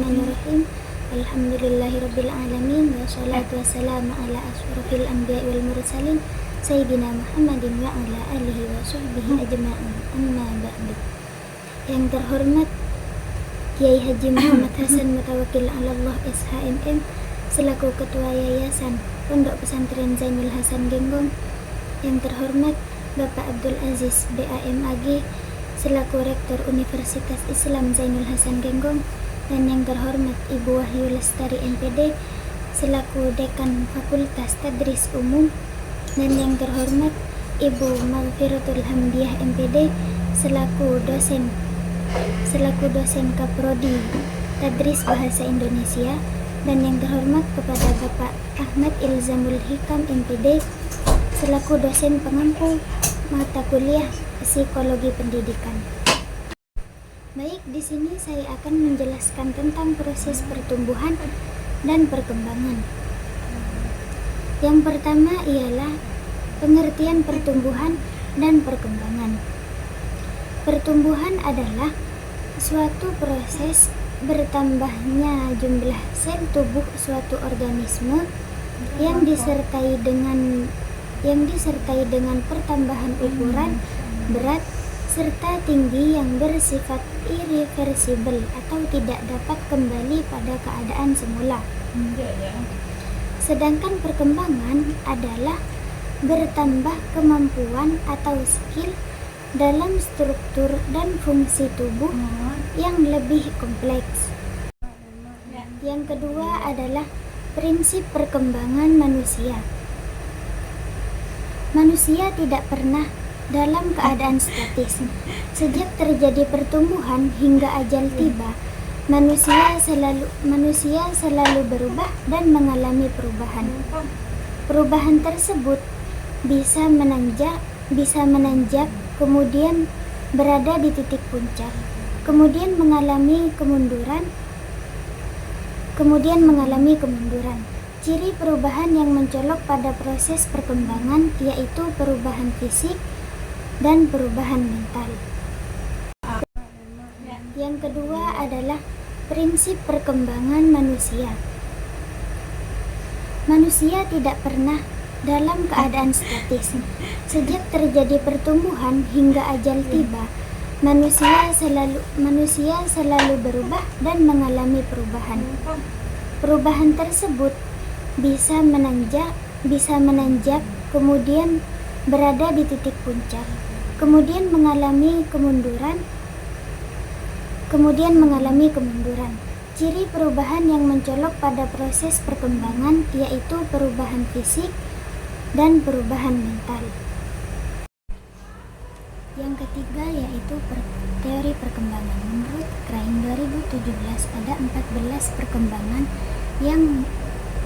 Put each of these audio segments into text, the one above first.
Bismillahirrahmanirrahim. Alhamdulillahirabbil alamin wassalatu wassalamu ala asyrofil anbiya'i wal mursalin sayyidina Muhammadin wa ala alihi wa sahbihi ajma'in. Amma ba'du. Yang terhormat Kiai Haji Muhammad Hasan Mutawakkil 'alallah SHMM selaku Ketua Yayasan Pondok Pesantren Zainul Hasan Genggong. Yang terhormat Bapak Abdul Aziz BAMAG selaku Rektor Universitas Islam Zainul Hasan Genggong. Dan yang terhormat Ibu Wahyu Lestari MPD selaku Dekan Fakultas Tadris Umum. Dan yang terhormat Ibu Maghfiratul Hamdiah MPD selaku dosen Kaprodi Tadris Bahasa Indonesia. Dan yang terhormat kepada Bapak Ahmad Ilzamul Hikam MPD selaku dosen pengampu mata kuliah Psikologi Pendidikan. Baik, di sini saya akan menjelaskan tentang proses pertumbuhan dan perkembangan. Yang pertama ialah pengertian pertumbuhan dan perkembangan. Pertumbuhan adalah suatu proses bertambahnya jumlah sel tubuh suatu organisme yang disertai dengan pertambahan ukuran, berat, serta tinggi yang bersifat irreversibel atau tidak dapat kembali pada keadaan semula. Sedangkan perkembangan adalah bertambah kemampuan atau skill dalam struktur dan fungsi tubuh yang lebih kompleks. Yang kedua adalah prinsip perkembangan manusia. Manusia tidak pernah dalam keadaan statis. Sejak terjadi pertumbuhan hingga ajal tiba, manusia selalu berubah dan mengalami perubahan. Perubahan tersebut bisa menanjak, kemudian berada di titik puncak, kemudian mengalami kemunduran. Ciri perubahan yang mencolok pada proses perkembangan yaitu perubahan fisik dan perubahan mental. Yang kedua adalah prinsip perkembangan manusia. Manusia tidak pernah dalam keadaan statis. Sejak terjadi pertumbuhan hingga ajal tiba, manusia selalu berubah dan mengalami perubahan. Perubahan tersebut bisa menanjak, kemudian berada di titik puncak, kemudian mengalami kemunduran. Ciri perubahan yang mencolok pada proses perkembangan yaitu perubahan fisik dan perubahan mental. Yang ketiga yaitu teori perkembangan. Menurut Krain 2017 ada 14 perkembangan yang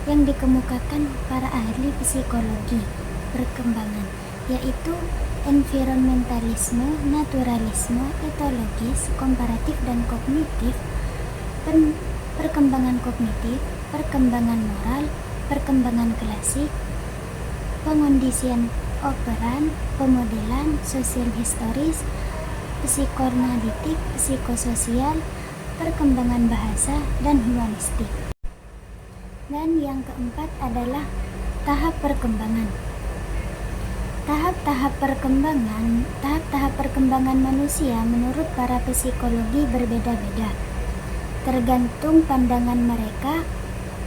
dikemukakan para ahli psikologi perkembangan, yaitu environmentalisme, naturalisme, etologis, komparatif dan kognitif, perkembangan kognitif, perkembangan moral, perkembangan klasik, pengondisian operan, pemodelan, sosial historis, psikoanalitik, psikososial, perkembangan bahasa, dan humanistik. Dan yang keempat adalah tahap perkembangan. Tahap-tahap perkembangan manusia menurut para psikologi berbeda-beda, tergantung pandangan mereka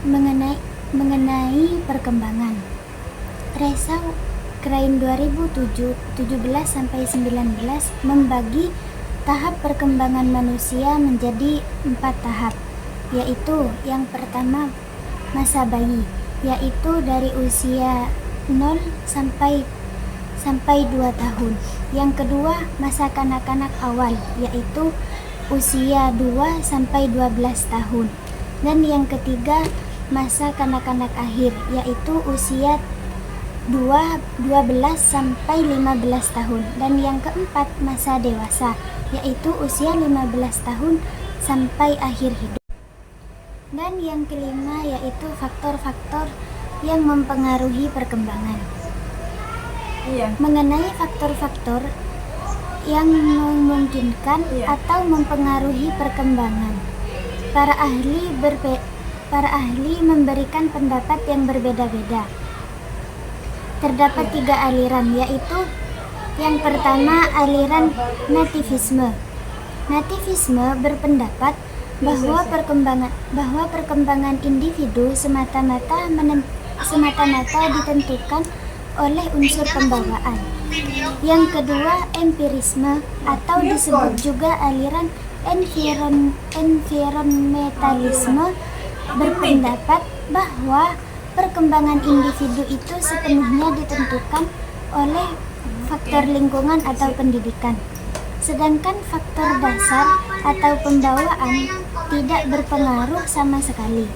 mengenai perkembangan. Resau Krain 2017-19 membagi tahap perkembangan manusia menjadi 4 tahap, yaitu yang pertama masa bayi, yaitu dari usia 0 sampai 2 tahun. Yang kedua masa kanak-kanak awal, yaitu usia 2 sampai 12 tahun. Dan yang ketiga masa kanak-kanak akhir, yaitu usia 12 sampai 15 tahun. Dan yang keempat masa dewasa, yaitu usia 15 tahun sampai akhir hidup. Dan yang kelima yaitu faktor-faktor yang mempengaruhi perkembangan. Mengenai faktor-faktor yang memungkinkan atau mempengaruhi perkembangan. Para ahli memberikan pendapat yang berbeda-beda. Terdapat 3 aliran, yaitu yang pertama aliran nativisme. Nativisme berpendapat bahwa perkembangan individu semata-mata ditentukan oleh unsur pembawaan. Yang kedua empirisme, atau disebut juga aliran environmentalisme, berpendapat bahwa perkembangan individu itu sepenuhnya ditentukan oleh faktor lingkungan atau pendidikan, sedangkan faktor dasar atau pembawaan tidak berpengaruh sama sekali.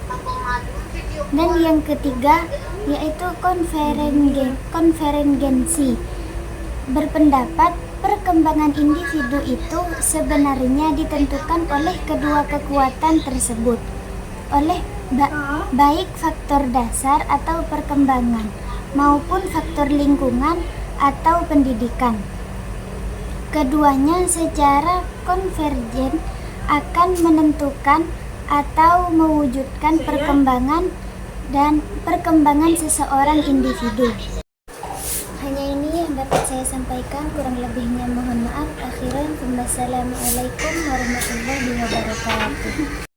Dan yang ketiga yaitu konvergensi, berpendapat perkembangan individu itu sebenarnya ditentukan oleh kedua kekuatan tersebut, oleh baik faktor dasar atau perkembangan maupun faktor lingkungan atau pendidikan. Keduanya secara konvergen akan menentukan atau mewujudkan perkembangan seseorang individu. Hanya ini yang dapat saya sampaikan, kurang lebihnya mohon maaf. Akhiran, wassalamualaikum warahmatullahi wabarakatuh.